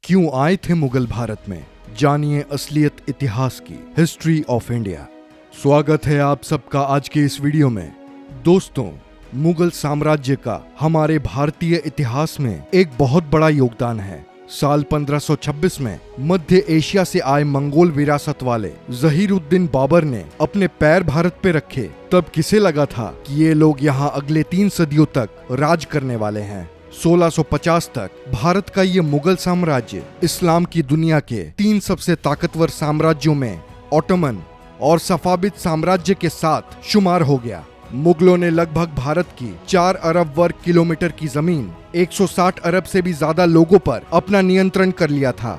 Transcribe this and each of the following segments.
क्यों आए थे मुगल भारत में, जानिए असलियत इतिहास की। History of India. स्वागत है आप सबका आज के इस वीडियो में। दोस्तों, मुगल साम्राज्य का हमारे भारतीय इतिहास में एक बहुत बड़ा योगदान है। साल 1526 में मध्य एशिया से आए मंगोल विरासत वाले जहीरुद्दीन बाबर ने अपने पैर भारत पे रखे, तब किसे लगा था कि ये लोग यहाँ अगले 3 सदियों तक राज करने वाले हैं। 1650 तक भारत का ये मुगल साम्राज्य इस्लाम की दुनिया के 3 सबसे ताकतवर साम्राज्यों में ऑटोमन और सफाविद साम्राज्य के साथ शुमार हो गया। मुगलों ने लगभग भारत की 4 अरब वर्ग किलोमीटर की जमीन 160 अरब से भी ज्यादा लोगों पर अपना नियंत्रण कर लिया था।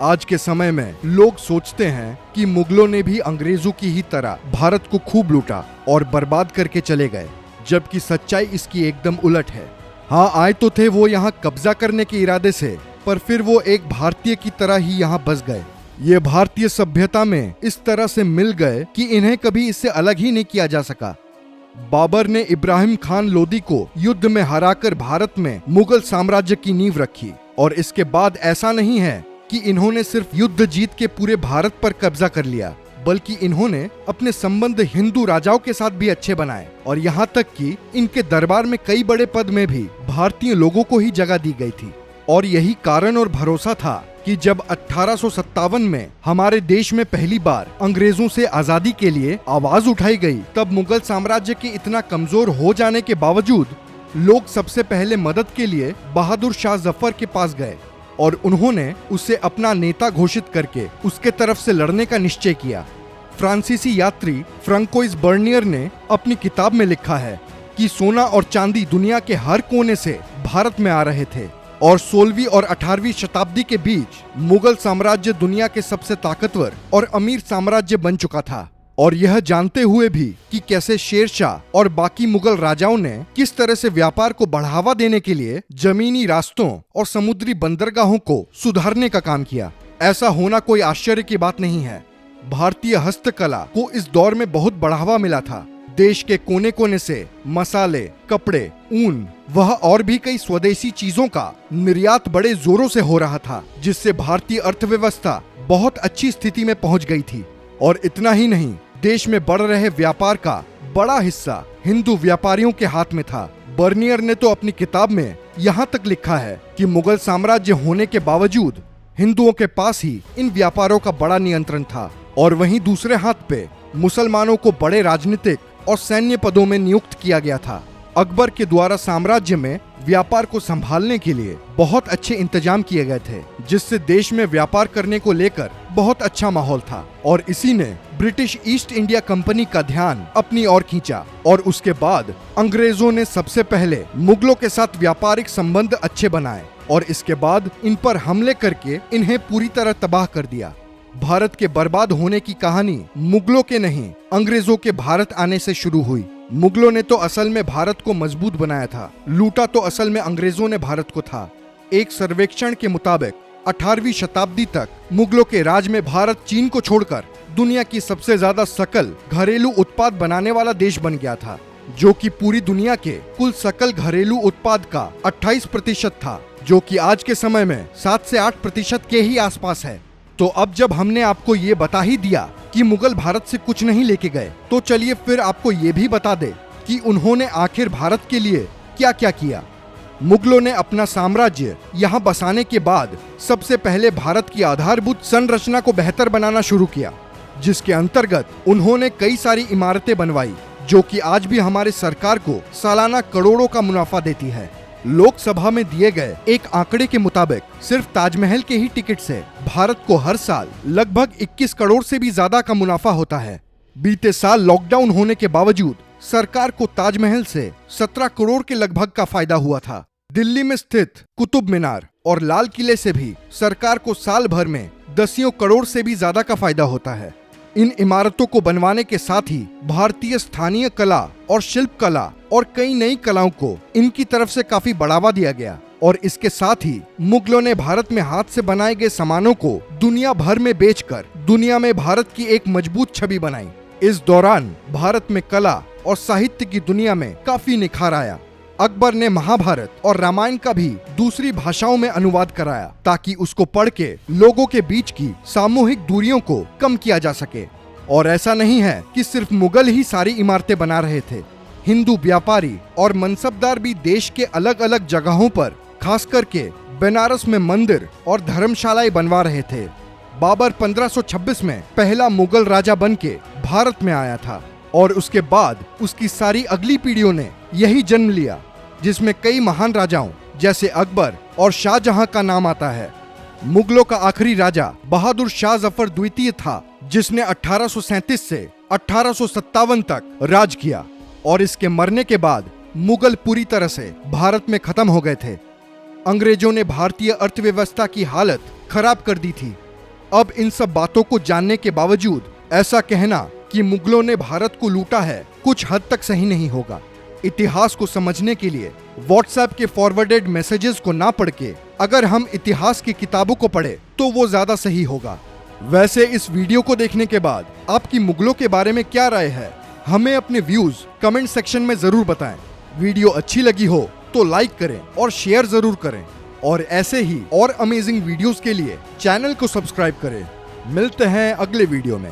आज के समय में लोग सोचते हैं कि मुगलों ने भी अंग्रेजों की ही तरह भारत को खूब लूटा और बर्बाद करके चले गए, जबकि सच्चाई इसकी एकदम उलट है। हाँ, आए तो थे वो यहाँ कब्जा करने के इरादे से, पर फिर वो एक भारतीय की तरह ही यहाँ बस गए। ये भारतीय सभ्यता में इस तरह से मिल गए कि इन्हें कभी इससे अलग ही नहीं किया जा सका। बाबर ने इब्राहिम खान लोदी को युद्ध में हराकर भारत में मुगल साम्राज्य की नींव रखी, और इसके बाद ऐसा नहीं है कि इन्होंने सिर्फ युद्ध जीत के पूरे भारत पर कब्जा कर लिया, बल्कि इन्होंने अपने संबंध हिंदू राजाओं के साथ भी अच्छे बनाए, और यहाँ तक कि इनके दरबार में कई बड़े पद में भी भारतीय लोगों को ही जगह दी गई थी। और यही कारण और भरोसा था कि जब 1857 में हमारे देश में पहली बार अंग्रेजों से आजादी के लिए आवाज उठाई गई, तब मुगल साम्राज्य के इतना कमजोर हो जाने के बावजूद लोग सबसे पहले मदद के लिए बहादुर शाह जफर के पास गए, और उन्होंने उसे अपना नेता घोषित करके उसके तरफ से लड़ने का निश्चय किया। फ्रांसीसी यात्री फ्रांकोइस बर्नियर ने अपनी किताब में लिखा है कि सोना और चांदी दुनिया के हर कोने से भारत में आ रहे थे, और 16वीं और 18वीं शताब्दी के बीच मुगल साम्राज्य दुनिया के सबसे ताकतवर और अमीर साम्राज्य बन चुका था। और यह जानते हुए भी कि कैसे शेरशाह और बाकी मुगल राजाओं ने किस तरह से व्यापार को बढ़ावा देने के लिए जमीनी रास्तों और समुद्री बंदरगाहों को सुधारने का काम किया। ऐसा होना कोई आश्चर्य की बात नहीं है। भारतीय हस्तकला को इस दौर में बहुत बढ़ावा मिला था। देश के कोने कोने से मसाले, कपड़े, ऊन, वह और भी कई स्वदेशी चीजों का निर्यात बड़े जोरों से हो रहा था, जिससे भारतीय अर्थव्यवस्था बहुत अच्छी स्थिति में पहुंच गई थी। और इतना ही नहीं, देश में बढ़ रहे व्यापार का बड़ा हिस्सा हिंदू व्यापारियों के हाथ में था। बर्नियर ने तो अपनी किताब में यहाँ तक लिखा है कि मुगल साम्राज्य होने के बावजूद हिंदुओं के पास ही इन व्यापारों का बड़ा नियंत्रण था, और वहीं दूसरे हाथ पे मुसलमानों को बड़े राजनीतिक और सैन्य पदों में नियुक्त किया गया था। अकबर के द्वारा साम्राज्य में व्यापार को संभालने के लिए बहुत अच्छे इंतजाम किए गए थे, जिससे देश में व्यापार करने को लेकर बहुत अच्छा माहौल था, और इसी ने ब्रिटिश ईस्ट इंडिया कंपनी का ध्यान अपनी ओर खींचा। और उसके बाद अंग्रेजों ने सबसे पहले मुगलों के साथ व्यापारिक संबंध अच्छे बनाए, और इसके बाद इन पर हमले करके इन्हें पूरी तरह तबाह कर दिया। भारत के बर्बाद होने की कहानी मुगलों के नहीं, अंग्रेजों के भारत आने से शुरू हुई। मुगलों ने तो असल में भारत को मजबूत बनाया था, लूटा तो असल में अंग्रेजों ने भारत को था। एक सर्वेक्षण के मुताबिक 18वीं शताब्दी तक मुगलों के राज में भारत चीन को छोड़कर दुनिया की सबसे ज्यादा सकल घरेलू उत्पाद बनाने वाला देश बन गया था, जो कि पूरी दुनिया के कुल सकल घरेलू उत्पाद का 28% था, जो कि आज के समय में 7 से 8% के ही आसपास है। तो अब जब हमने आपको ये बता ही दिया कि मुगल भारत से कुछ नहीं लेके गए, तो चलिए फिर आपको ये भी बता दे कि उन्होंने आखिर भारत के लिए क्या क्या किया। मुगलों ने अपना साम्राज्य यहाँ बसाने के बाद सबसे पहले भारत की आधारभूत संरचना को बेहतर बनाना शुरू किया, जिसके अंतर्गत उन्होंने कई सारी इमारतें बनवाई, जो कि आज भी हमारे सरकार को सालाना करोड़ों का मुनाफा देती है। लोकसभा में दिए गए एक आंकड़े के मुताबिक सिर्फ ताजमहल के ही टिकट से भारत को हर साल लगभग 21 करोड़ से भी ज्यादा का मुनाफा होता है। बीते साल लॉकडाउन होने के बावजूद सरकार को ताजमहल से 17 करोड़ के लगभग का फायदा हुआ था। दिल्ली में स्थित कुतुब मीनार और लाल किले से भी सरकार को साल भर में दसियों करोड़ से भी ज्यादा का फायदा होता है। इन इमारतों को बनवाने के साथ ही भारतीय स्थानीय कला और शिल्प कला और कई नई कलाओं को इनकी तरफ से काफी बढ़ावा दिया गया, और इसके साथ ही मुगलों ने भारत में हाथ से बनाए गए सामानों को दुनिया भर में बेचकर दुनिया में भारत की एक मजबूत छवि बनाई। इस दौरान भारत में कला और साहित्य की दुनिया में काफी निखार आया। अकबर ने महाभारत और रामायण का भी दूसरी भाषाओं में अनुवाद कराया ताकि उसको पढ़ के लोगों के बीच की सामूहिक दूरियों को कम किया जा सके। और ऐसा नहीं है कि सिर्फ मुगल ही सारी इमारतें बना रहे थे। हिंदू व्यापारी और मनसबदार भी देश के अलग अलग जगहों पर, खास करके बनारस में मंदिर और धर्मशालाएं बनवा रहे थे। बाबर 1526 में पहला मुगल राजा बन के भारत में आया था और उसके बाद उसकी सारी अगली पीढ़ियों ने यही जन्म लिया, जिसमें कई महान राजाओं जैसे अकबर और शाहजहां का नाम आता है। मुगलों का आखिरी राजा बहादुर शाह जफर द्वितीय था, जिसने 1837 से 1857 तक राज किया और इसके मरने के बाद मुगल पूरी तरह से भारत में खत्म हो गए थे। अंग्रेजों ने भारतीय अर्थव्यवस्था की हालत खराब कर दी थी। अब इन सब बातों को जानने के बावजूद ऐसा कहना कि मुगलों ने भारत को लूटा है कुछ हद तक सही नहीं होगा। इतिहास को समझने के लिए व्हाट्सएप के फॉरवर्डेड मैसेजेस को ना पढ़ के अगर हम इतिहास की किताबों को पढ़े तो वो ज्यादा सही होगा। वैसे इस वीडियो को देखने के बाद आपकी मुगलों के बारे में क्या राय है, हमें अपने व्यूज कमेंट सेक्शन में जरूर बताएं। वीडियो अच्छी लगी हो तो लाइक करें और शेयर जरूर करें और ऐसे ही और अमेजिंग वीडियोस के लिए चैनल को सब्सक्राइब करें। मिलते हैं अगले वीडियो में।